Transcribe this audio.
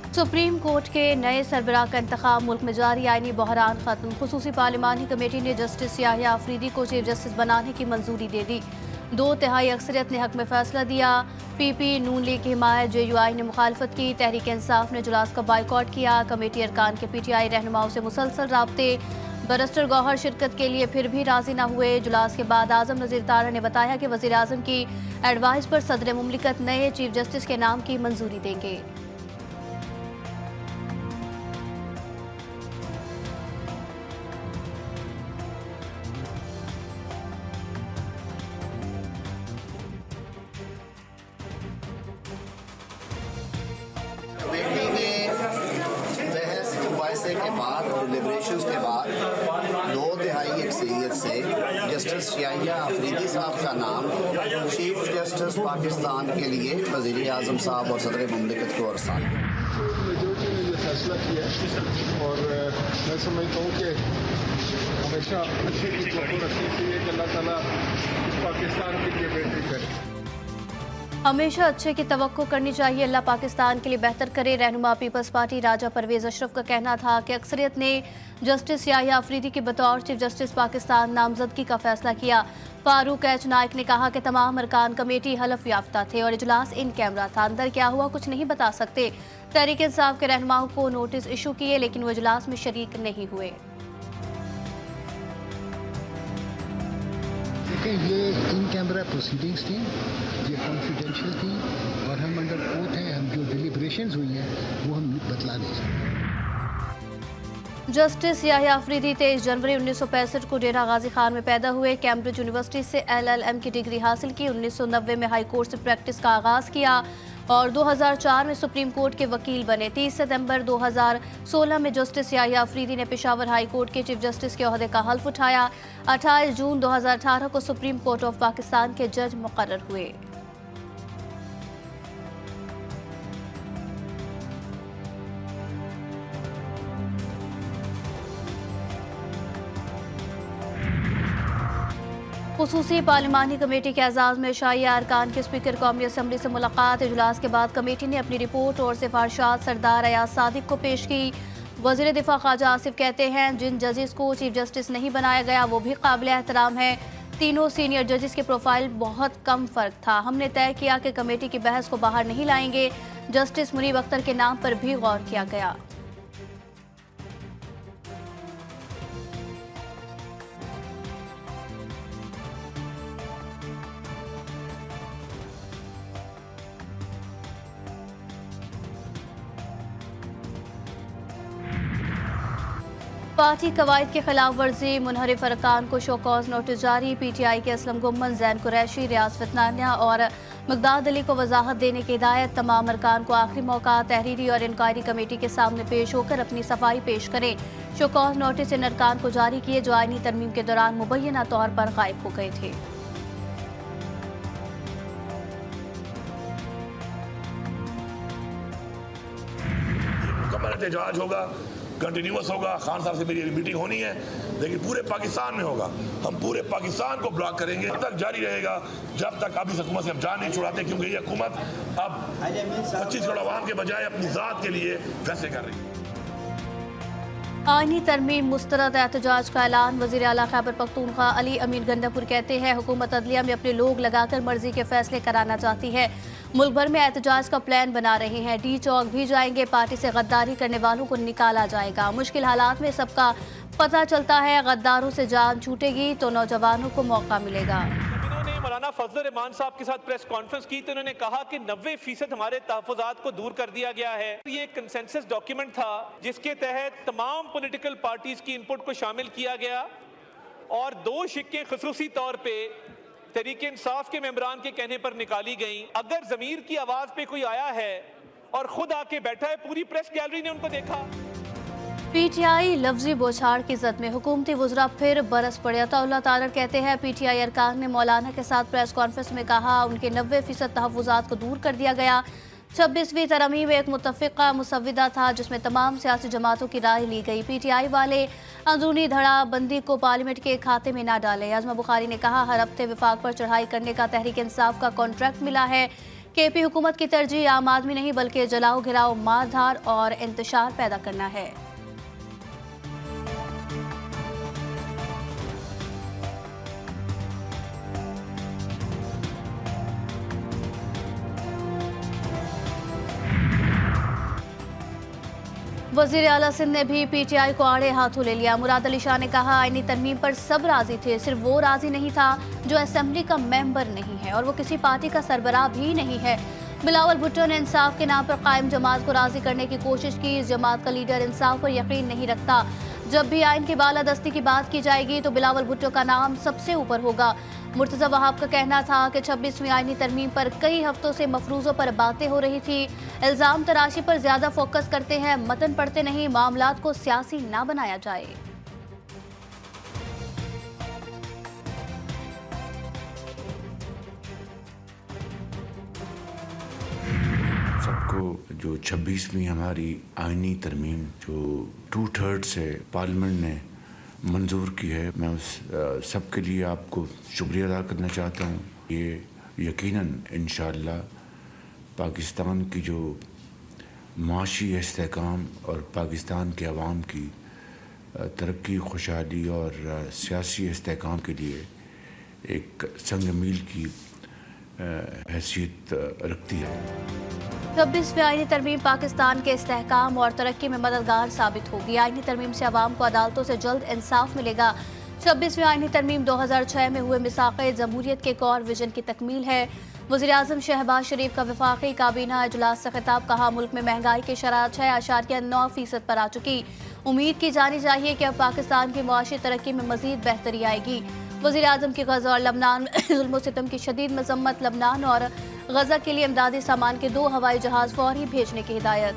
Supreme court के नए सरबराह का इंतखाब, मुल्क में जारी आईनी बहरान खत्म। खुसूसी पार्लिमानी कमेटी ने जस्टिस याहिया अफरीदी को चीफ जस्टिस बनाने की मंजूरी दे दी। 2/3 अक्सरियत ने हक में फैसला दिया। पीपी नून लीग की हिमायत, JUI ने मुखालफत की। तहरीक इंसाफ ने इजलास का बाइकआउट किया। कमेटी अरकान के PTI रहनुमाओं से मुसलसल राब्ते। बैरिस्टर गौहर शिरकत के लिए फिर भी राजी न हुए। इजलास के बाद आजम नज़ीर तारा ने बताया कि वज़ीर आज़म की एडवाइस पर सदर मुमलिकत नए चीफ जस्टिस के नाम की मंजूरी देंगे। कमेटी ने बहस मुबाहिसे के बाद, डिलिब्रेशंस के बाद 2/3 अक्सरियत से जस्टिस याहिया अफरीदी साहब का नाम चीफ जस्टिस पाकिस्तान के लिए वज़ीर आज़म साहब और सदर मुमलिकत को अरसाल। मेजोरिटी ने ये फैसला किया और मैं समझता हूँ कि हमेशा अच्छी चीज़ को रखनी चाहिए कि अल्लाह ताला इस पाकिस्तान के लिए बेहतरी करे। हमेशा अच्छे की तवक्को करनी चाहिए, अल्लाह पाकिस्तान के लिए बेहतर करे। रहनुमा पीपल्स पार्टी राजा परवेज अशरफ का कहना था कि अक्सरियत ने जस्टिस याहिया अफरीदी की बतौर चीफ जस्टिस पाकिस्तान नामजदगी का फैसला किया। फारूक एच नाइक ने कहा कि तमाम अरकान कमेटी हलफ याफ्ता थे और इजलास इन कैमरा था, अंदर क्या हुआ कुछ नहीं बता सकते। तहरीक इंसाफ के रहनुमाओं को नोटिस इशू किए लेकिन वो इजलास में शरीक नहीं हुए। ये इन कैमरा प्रोसीडिंग्स थी, ये कॉन्फिडेंशियल थी और हम अंडर ओथ हैं। हम जो डिलिब्रेशंस हुई हैं वो हम बतला नहीं सकते। जस्टिस याहिया अफरीदी 23 जनवरी 1965 को डेरा गाजी खान में पैदा हुए। कैम्ब्रिज यूनिवर्सिटी से LLM की डिग्री हासिल की। 1990 में हाई कोर्ट से प्रैक्टिस का आगाज किया और 2004 में सुप्रीम कोर्ट के वकील बने। 30 सितंबर 2016 में जस्टिस याहिया अफरीदी ने पेशावर हाई कोर्ट के चीफ जस्टिस के ओहदे का हल्फ उठाया। 28 जून 2018 को सुप्रीम कोर्ट ऑफ पाकिस्तान के जज मुकर्रर हुए। खुसूसी पार्लिमानी कमेटी के एजाज में शाहिया अरकान के स्पीकर कौमी असम्बली से मुलाकात। इजलास के बाद कमेटी ने अपनी रिपोर्ट और सिफारिशात सरदार अयाज सादिक को पेश की। वज़ीर दिफा ख्वाजा आसिफ कहते हैं जिन जजेस को चीफ जस्टिस नहीं बनाया गया वो भी काबिल एहतराम है। तीनों सीनियर जजेस के प्रोफाइल बहुत कम फर्क था। हमने तय किया कि कमेटी की बहस को बाहर नहीं लाएंगे। जस्टिस मुनीब अख्तर के नाम पर भी गौर किया गया। पार्टी कवायद के खिलाफ वर्जी, मुनहरिफ अरकान को शोकॉज नोटिस जारी। PTI के असलम गुम्मन, जैन कुरैशी, रियाज फितनानिया और मकदाद अली को वजाहत देने की हिदायत। तमाम अरकान को आखिरी मौका तहरीरी और इंक्वायरी कमेटी के सामने पेश होकर अपनी सफाई पेश करें। शोकॉज नोटिस इन अरकान को जारी किए जो आईनी तरमीम के दौरान मुबैना तौर पर गायब हो गए थे। मुकम्मल एहतजाज होगा, कंटिन्यूस होगा। खान साहब से मेरी मीटिंग होनी है लेकिन पूरे पाकिस्तान में होगा। हम पूरे पाकिस्तान को ब्लॉक करेंगे, तब तक जारी रहेगा जब तक अब इस हुकूमत से हम जान नहीं छुड़ाते, क्योंकि ये हुकूमत अब 25 करोड़ आवाम के बजाय अपनी ज़ात के लिए फैसले कर रही है। आईनी तरमीम मुस्तरद एहतजाज का ऐलान। वज़ीर आला खैबर पख्तूनख्वा अली अमीन गंडापुर कहते हैं हुकूमत अदलिया में अपने लोग लगाकर मर्जी के फैसले कराना चाहती है। मुल्क भर में एहतजाज का प्लान बना रहे हैं। D चौक भी जाएंगे। पार्टी से गद्दारी करने वालों को निकाला जाएगा। मुश्किल हालात में सबका पता चलता है। गद्दारों से जान छूटेगी तो नौजवानों को मौका मिलेगा। मौलाना फजल रहमान साहब के साथ प्रेस कॉन्फ्रेंस की तो उन्होंने कहा कि 90% हमारे तहफ़्फ़ुज़ात को दूर कर दिया गया है। ये कंसेंसस डॉक्यूमेंट था जिसके तहत तमाम पॉलिटिकल पार्टीज की इनपुट को शामिल किया गया और 2 शिक्कें खुसूसी तौर पे तहरीक इंसाफ के मेंबरान के कहने पर निकाली गई। अगर ज़मीर की आवाज़ पे कोई आया है और खुद आके बैठा है, पूरी प्रेस गैलरी ने उनको देखा। PTI लफ्जी बौछार की जद में हुकूमती वज़रा फिर बरस पड़े। अताउल्लाह तारर कहते हैं PTI अरकान ने मौलाना के साथ प्रेस कॉन्फ्रेंस में कहा उनके 90% तहफ़्फ़ुज़ात को दूर कर दिया गया। 26वीं तरमीम एक मुत्तफ़िक़ा मुसव्विदा था जिसमें तमाम सियासी जमातों की राय ली गई। PTI वाले अंदरूनी धड़ा बंदी को पार्लियामेंट के खाते में न डालें। आज़मा बुखारी ने कहा हर हफ्ते विफाक पर चढ़ाई करने का तहरीक इंसाफ का कॉन्ट्रैक्ट मिला है। केपी हुकूमत की तरजीह आम आदमी नहीं बल्कि जलाओ घिराओ मारधार और इंतशार पैदा करना है। वजीर आला सिंध ने भी पीटीआई को आड़े हाथों ले लिया। मुराद अली शाह ने कहा आईनी तरमीम पर सब राजी थे, सिर्फ वो राजी नहीं था जो असेंबली का मेंबर नहीं है और वो किसी पार्टी का सरबराह भी नहीं है। बिलावल भुट्टो ने इंसाफ के नाम पर कायम जमात को राजी करने की कोशिश की। इस जमात का लीडर इंसाफ पर यकीन नहीं रखता। जब भी आइन की बालादस्ती की बात की जाएगी तो बिलावल भुट्टो का नाम सबसे ऊपर होगा। मुर्तज़ा वहाब का कहना था कि 26वीं आइनी तरमीम पर कई हफ्तों से मफरूज़ों पर बातें हो रही थी। इल्ज़ाम तराशी पर ज़्यादा फोकस करते हैं, मतन पढ़ते नहीं। मामलात को सियासी ना बनाया जाए। सबको जो 26वीं हमारी आइनी तरमीम जो 2/3 से पार्लियामेंट ने मंजूर की है, मैं उस सबके लिए आपको शुक्रिया अदा करना चाहता हूँ। ये यकीनन इंशाअल्लाह पाकिस्तान की जो माशी इस्तेहकाम और पाकिस्तान के अवाम की तरक्की, खुशहाली और सियासी इस्तेहकाम के लिए एक संग मील की हैसियत रखती है। 26वीं आइनी तरमीम पाकिस्तान के इस्तेहकाम और तरक्की में मददगार साबित होगी। आइनी तरमीम से अवाम को अदालतों से जल्द इंसाफ मिलेगा। 26वीं आइनी तरमीम 2006 में हुए मिसाक़े जमहूरियत के एक और विजन की तकमील है। वज़ीर आज़म शहबाज शरीफ का वफाकी काबीना इजलास से खिताब। कहा मुल्क में महंगाई की शरह 6.9% पर आ चुकी। उम्मीद की जानी चाहिए कि अब पाकिस्तान की मुआशी तरक्की में मज़ीद बेहतरी आएगी। वज़ीर आज़म की गज़ा और लबनान ज़ुल्म सितम की शदीद मजम्मत। लबनान और गज़ा के लिए इमदादी सामान के 2 हवाई जहाज़ फौरी भेजने की हिदायत।